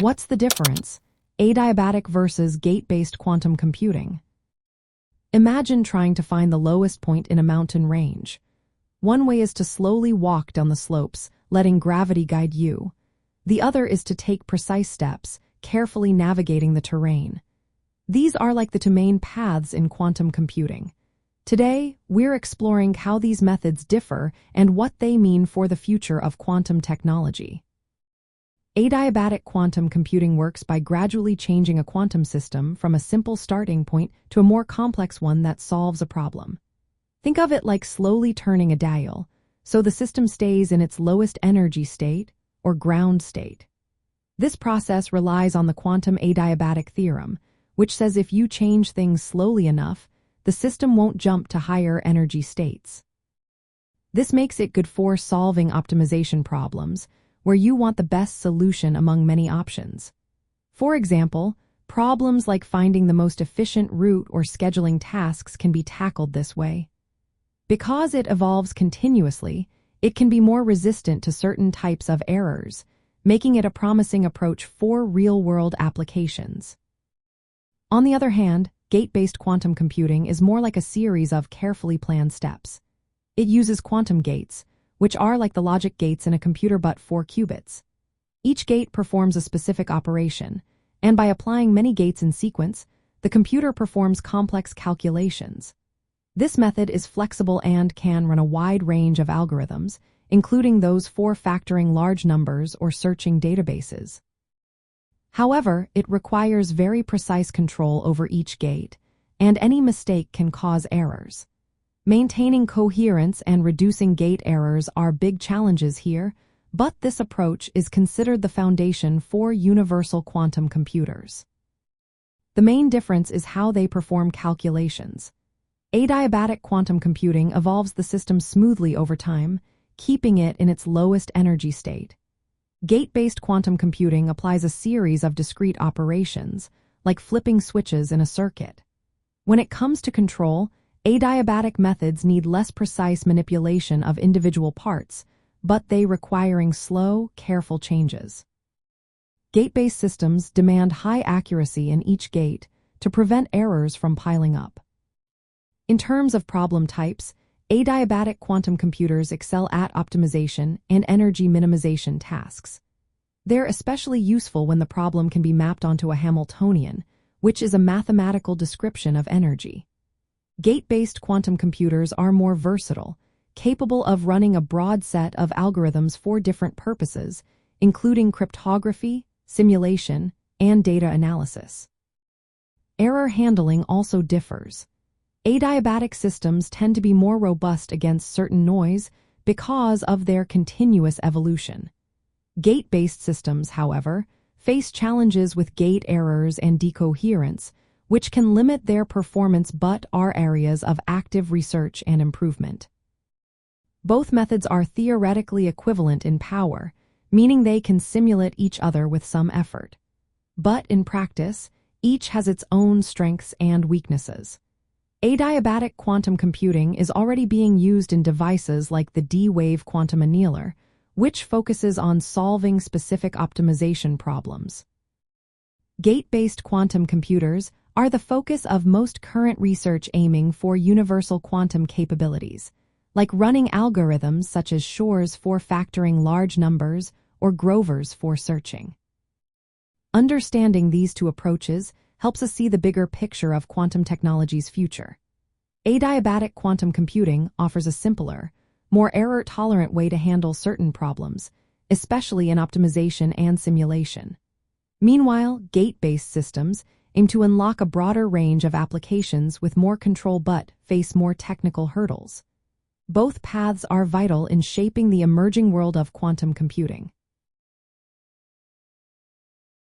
What's the difference? Adiabatic versus gate-based quantum computing. Imagine trying to find the lowest point in a mountain range. One way is to slowly walk down the slopes, letting gravity guide you. The other is to take precise steps, carefully navigating the terrain. These are like the two main paths in quantum computing. Today, we're exploring how these methods differ and what they mean for the future of quantum technology. Adiabatic quantum computing works by gradually changing a quantum system from a simple starting point to a more complex one that solves a problem. Think of it like slowly turning a dial, so the system stays in its lowest energy state, or ground state. This process relies on the quantum adiabatic theorem, which says if you change things slowly enough, the system won't jump to higher energy states. This makes it good for solving optimization problems, where you want the best solution among many options. For example, problems like finding the most efficient route or scheduling tasks can be tackled this way. Because it evolves continuously, it can be more resistant to certain types of errors, making it a promising approach for real-world applications. On the other hand, gate-based quantum computing is more like a series of carefully planned steps. It uses quantum gates, which are like the logic gates in a computer but for qubits. Each gate performs a specific operation, and by applying many gates in sequence, the computer performs complex calculations. This method is flexible and can run a wide range of algorithms, including those for factoring large numbers or searching databases. However, it requires very precise control over each gate, and any mistake can cause errors. Maintaining coherence and reducing gate errors are big challenges here, but this approach is considered the foundation for universal quantum computers. The main difference is how they perform calculations. Adiabatic quantum computing evolves the system smoothly over time, keeping it in its lowest energy state. Gate-based quantum computing applies a series of discrete operations, like flipping switches in a circuit. When it comes to control, adiabatic methods need less precise manipulation of individual parts, but they requiring slow, careful changes. Gate-based systems demand high accuracy in each gate to prevent errors from piling up. In terms of problem types, adiabatic quantum computers excel at optimization and energy minimization tasks. They're especially useful when the problem can be mapped onto a Hamiltonian, which is a mathematical description of energy. Gate-based quantum computers are more versatile, capable of running a broad set of algorithms for different purposes, including cryptography, simulation, and data analysis. Error handling also differs. Adiabatic systems tend to be more robust against certain noise because of their continuous evolution. Gate-based systems, however, face challenges with gate errors and decoherence, which can limit their performance but are areas of active research and improvement. Both methods are theoretically equivalent in power, meaning they can simulate each other with some effort. But in practice, each has its own strengths and weaknesses. Adiabatic quantum computing is already being used in devices like the D-Wave quantum annealer, which focuses on solving specific optimization problems. Gate-based quantum computers are the focus of most current research aiming for universal quantum capabilities, like running algorithms such as Shor's for factoring large numbers or Grover's for searching. Understanding these two approaches helps us see the bigger picture of quantum technology's future. Adiabatic quantum computing offers a simpler, more error-tolerant way to handle certain problems, especially in optimization and simulation. Meanwhile, gate-based systems aim to unlock a broader range of applications with more control but face more technical hurdles. Both paths are vital in shaping the emerging world of quantum computing.